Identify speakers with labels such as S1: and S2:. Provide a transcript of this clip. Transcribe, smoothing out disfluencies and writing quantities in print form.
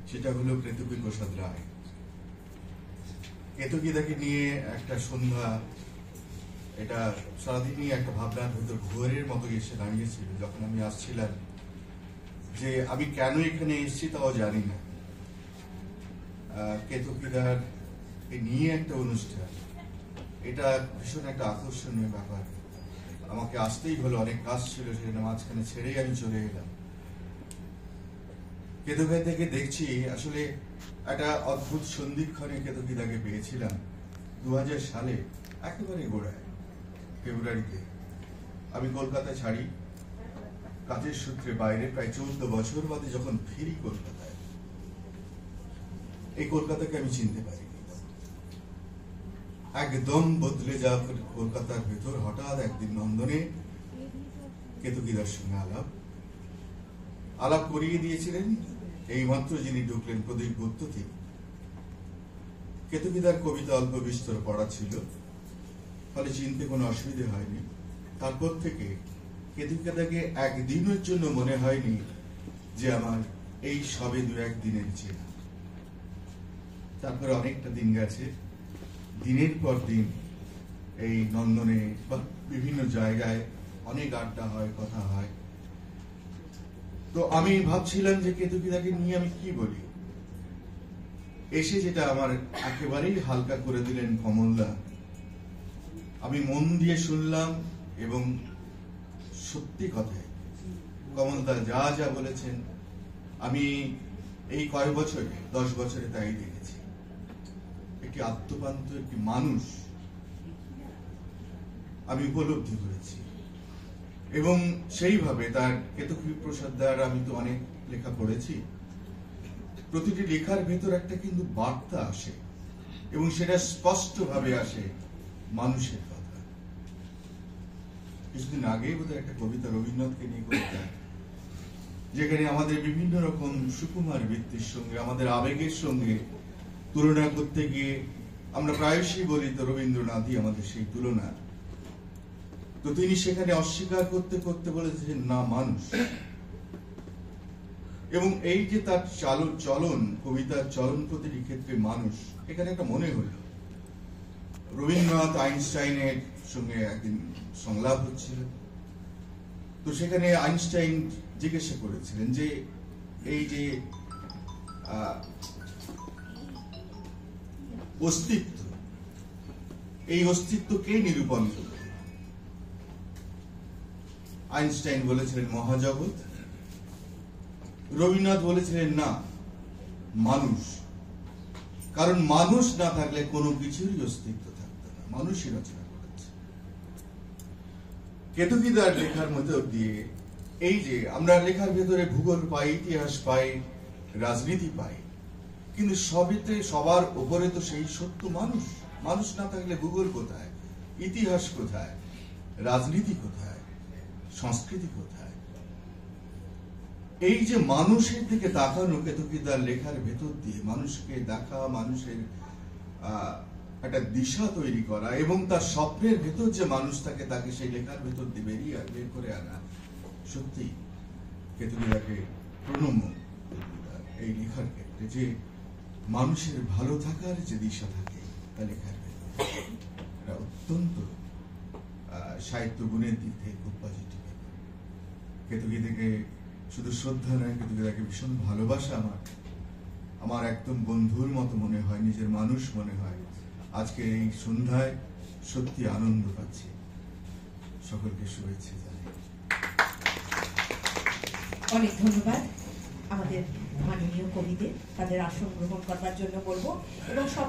S1: সেটা হলো কেতকী প্রসাদ রায়। কেতকীদাকে নিয়ে একটা সন্ধ্যা, এটা সারাদিনই একটা ভাবনার ভেতর ঘোরের মতো এসে দাঁড়িয়েছিল। যখন আমি আসছিলাম, যে আমি কেন এখানে এসেছি তাও জানি না, কেতকীদার নিয়ে একটা অনুষ্ঠান, এটা ভীষণ একটা আকর্ষণীয় ব্যাপার। আমাকে আসতেই হলো, অনেক কাজ ছিল, সেখানে মাঝখানে ছেড়েই আমি চলে এলাম। কেতকী থেকে দেখছি আসলে একটা অদ্ভুত সন্ধিক্ষণে কেতকীদাকে পেয়েছিলাম 2000 সালে, একেবারে গোড়ায় ফেব্রুয়ারিতে। আমি কলকাতা ছাড়ি কাজের সূত্রে বাইরে, প্রায় 14 বছর বাদে যখন ফিরি কলকাতায়, এই কলকাতাকে আমি চিনতে পারিনি। একদম বদলে যাওয়া কলকাতার ভেতর হঠাৎ একদিন নন্দনে কেতকীদার সঙ্গে আলাপ করিয়ে দিয়েছিলেন এই মাত্র যিনি ঢুকলেন, প্রদীপ গুপ্ততি। কেতকীদার কবিতা অল্প বিস্তর পড়া ছিল, ফলে চিনতে কোনো অসুবিধে হয়নি। তারপর থেকে কেতকীদাকে একদিনের জন্য মনে হয়নি যে আমার এই সবে 2-1 দিনের চেনা। তারপরে অনেকটা দিন গেছে, দিনের পর দিন এই নন্দনে বা বিভিন্ন জায়গায় অনেক আড্ডা হয়, কথা হয়। তো আমি ভাবছিলাম যে কেতকীদাকে নিয়ে আমি কি বলি। এসে যেটা আমার একেবারেই হালকা করে দিলেন কমলদা। আমি মন দিয়ে শুনলাম এবং সত্যি কথায় কমলদা যা যা বলেছেন আমি এই কয়েক বছরে, 10 বছরে তাই দেখেছি। একটি আত্মপান্ত একটি মানুষ আমি উপলব্ধি করেছি, এবং সেইভাবে তার কেতকী প্রসাদ দার আমি তো অনেক লেখা পড়েছি। প্রতিটি লেখার ভেতর একটা কিন্তু বার্তা আসে, এবং সেটা স্পষ্ট ভাবে আসে মানুষের কথা। কিছুদিন আগে বোধহয় একটা কবিতা রবীন্দ্রনাথকে নিয়ে কবিতা, যেখানে আমাদের বিভিন্ন রকম সুকুমার বৃত্তির সঙ্গে, আমাদের আবেগের সঙ্গে তুলনা করতে গিয়ে আমরা প্রায়শই বলি তো রবীন্দ্রনাথই আমাদের সেই তুলনা। তো তিনি সেখানে অস্বীকার করতে করতে বলেছেন না, মানুষ। এবং এই যে তার চলন, কবিতার চলন প্রতিটি ক্ষেত্রে মানুষ, এখানে একটা মনে হল রবীন্দ্রনাথ আইনস্টাইনের সঙ্গে একদিন সংলাপ হচ্ছিল। তো সেখানে আইনস্টাইন জিজ্ঞাসা করেছিলেন যে এই যে অস্তিত্ব, এই অস্তিত্ব কে নিরূপণ করবে? আইনস্টাইন বলেছিলেন মহাজগৎ। রবীন্দ্রনাথ বলেছিলেন না, মানুষ। কারণ মানুষ না থাকলে কোনো কিছুরই অস্তিত্ব থাকতো না, মানুষই রচনা করেছে। কেতকীদার লেখার মধ্যে দিয়ে এই যে আমরা লেখার ভেতরে ভূগোল পাই, ইতিহাস পাই, রাজনীতি পাই, কিন্তু সবার উপরে তো সেই সত্য মানুষ। মানুষ না থাকলে ভূগোল কোথায়, ইতিহাস কোথায়, রাজনীতি কোথায়, সংস্কৃতি কোথায়? এই যে মানুষের দিকে তাকানো কেতকীদার লেখার ভেতর দিয়ে, মানুষকে দেখা, মানুষের একটা দিশা তৈরি করা, এবং তার স্বপ্নের ভেতর যে মানুষ থাকে তাকে সেই লেখার ভেতর দিয়ে বের করে আনা, সত্যি কেতকীদাকে প্রণম্য এই লেখার ক্ষেত্রে, যে মানুষের ভালো থাকার যে দিশা থাকে তা লেখার ভেতর অত্যন্ত সাহিত্য গুণের দিক থেকে খুব পজিটিভ। কেতকীদাকে শুধু শ্রদ্ধা নয়, কেতকীদাকে ভীষণ ভালোবাসা। আমার একদম বন্ধুর মতো মনে হয়, নিজের মানুষ মনে হয়। আজকে এই সন্ধ্যায় সত্যি আনন্দ পাচ্ছি। সকলকে শুভেচ্ছা জানাই।
S2: অনেক ধন্যবাদ আমাদের মাননীয় কবিদের, তাদের আসন গ্রহণ করবার জন্য বলবো, এবং সব